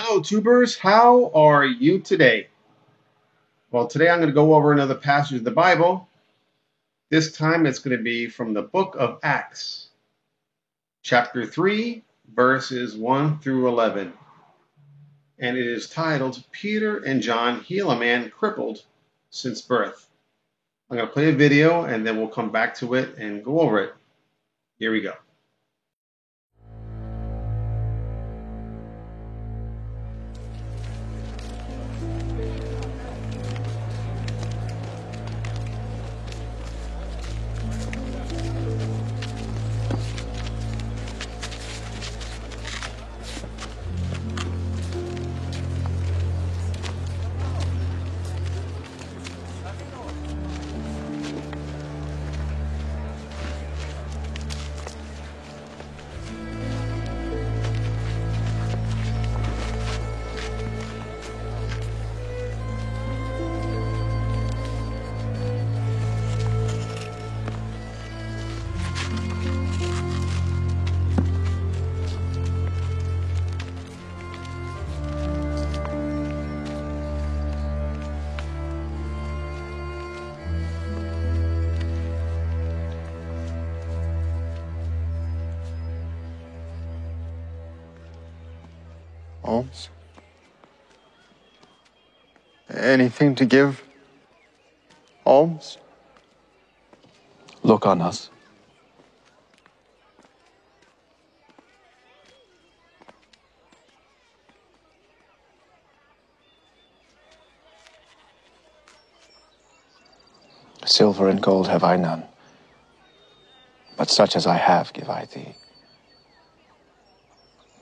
Hello, tubers. How are you today? Well, today I'm going to go over another passage of the Bible. This time it's going to be from the book of Acts, chapter 3, verses 1 through 11. And it is titled, Peter and John Heal a Man Crippled Since Birth. I'm going to play a video and then we'll come back to it and go over it. Here we go. Alms? Anything to give? Alms? Look on us. Silver and gold have I none, but such as I have give I thee.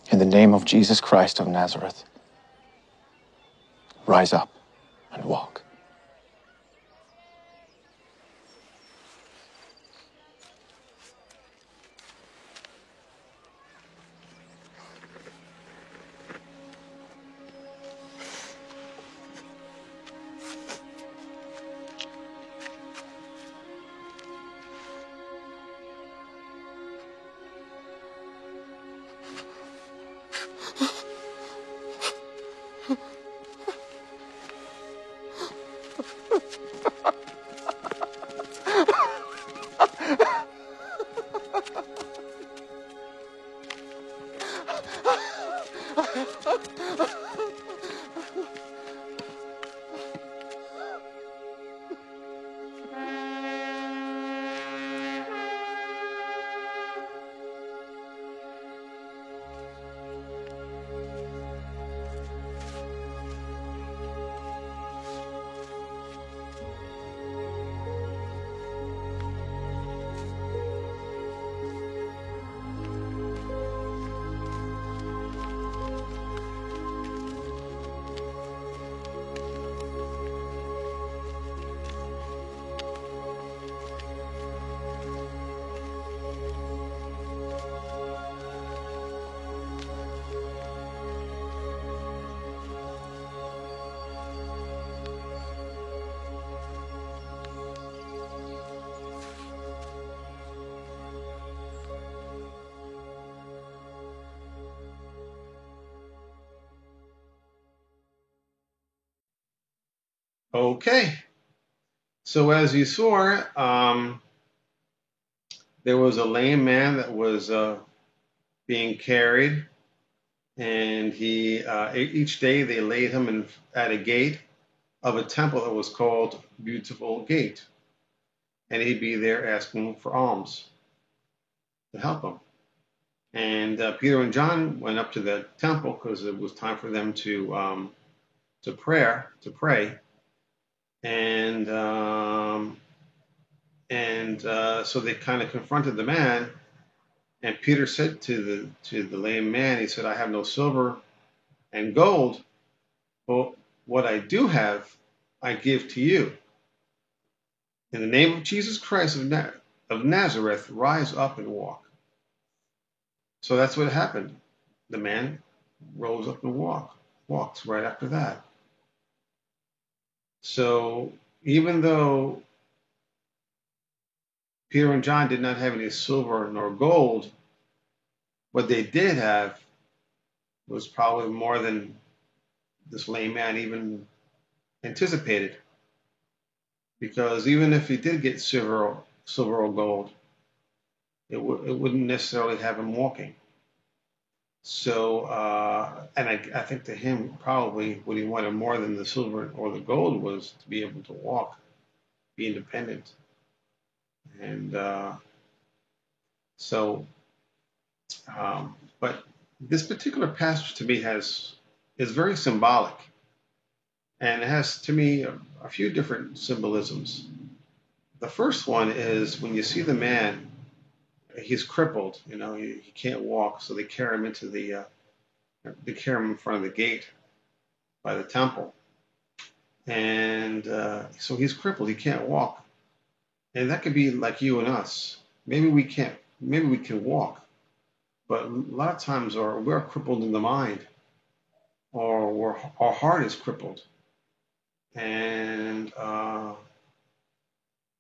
In the name of Jesus Christ of Nazareth, rise up and walk. Okay. So as you saw, there was a lame man that was being carried, and each day they laid him at a gate of a temple that was called Beautiful Gate, and he'd be there asking for alms to help him. And Peter and John went up to the temple because it was time for them to pray, and so they kind of confronted the man. And Peter said to the lame man, he said, "I have no silver and gold, but what I do have, I give to you. In the name of Jesus Christ of Nazareth, rise up and walk." So that's what happened. The man rose up and walked right after that. So even though Peter and John did not have any silver nor gold, what they did have was probably more than this lame man even anticipated. Because even if he did get silver or gold, it wouldn't necessarily have him walking. So, and I think to him, probably what he wanted more than the silver or the gold was to be able to walk, be independent. And so, but this particular passage to me is very symbolic, and it has to me a few different symbolisms. The first one is when you see the man, he's crippled, he can't walk, so they carry him in front of the gate by the temple, and so he's crippled, he can't walk, and that could be like you and us. Maybe we can walk, but a lot of times we're crippled in the mind, or our heart is crippled, and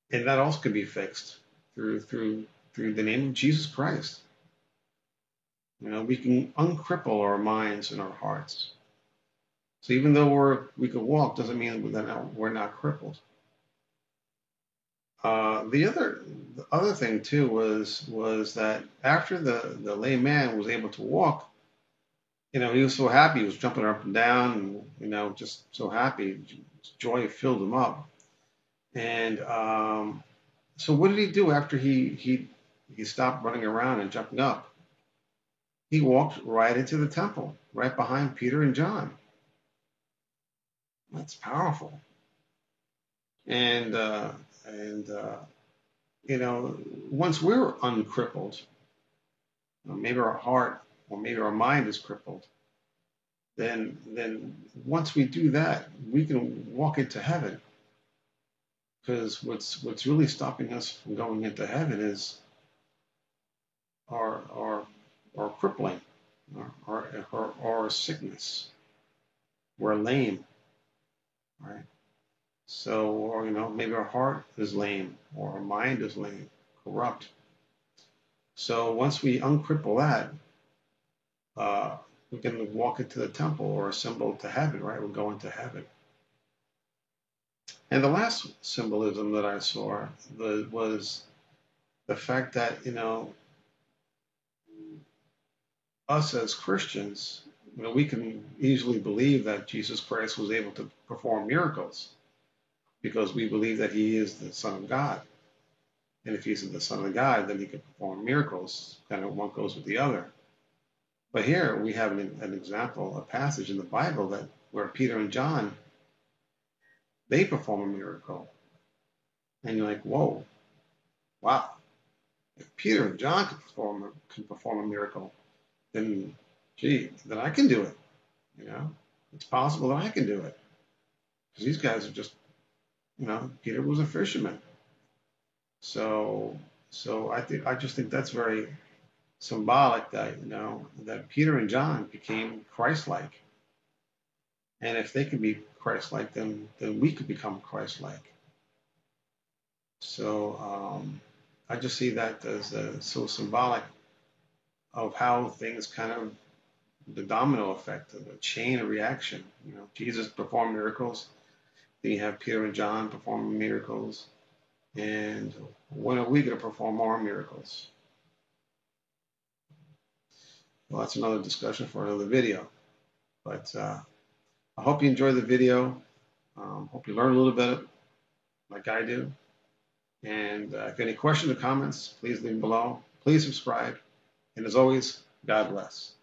that also can be fixed through the name of Jesus Christ. We can uncripple our minds and our hearts. So even though we could walk, doesn't mean that we're not crippled. The other thing too was that after the lame man was able to walk, he was so happy, he was jumping up and down, and just so happy, joy filled him up. And so what did he do after he stopped running around and jumping up? He walked right into the temple, right behind Peter and John. That's powerful. And once we're uncrippled, maybe our heart or maybe our mind is crippled, then once we do that, we can walk into heaven. Because what's really stopping us from going into heaven is our crippling, our sickness. We're lame, right? So, or maybe our heart is lame, or our mind is lame, corrupt. So once we uncripple that, we can walk into the temple or assemble to heaven, right? We're going to heaven. And the last symbolism that I saw was the fact that us as Christians, we can easily believe that Jesus Christ was able to perform miracles because we believe that he is the Son of God. And if he's the Son of God, then he can perform miracles. Kind of one goes with the other. But here we have an example, a passage in the Bible where Peter and John, they perform a miracle. And you're like, whoa, wow. If Peter and John can perform a miracle, then I can do it. It's possible that I can do it. Because these guys are just, Peter was a fisherman. So I just think that's very symbolic that, that Peter and John became Christ-like. And if they can be Christ-like, then we could become Christ-like. So I just see that as so symbolic of how things kind of, the domino effect of a chain of reaction. Jesus performed miracles. Then you have Peter and John performing miracles. And when are we going to perform more miracles? Well, that's another discussion for another video. But I hope you enjoyed the video. Hope you learned a little bit like I do. And if you have any questions or comments, please leave them below. Please subscribe. And as always, God bless.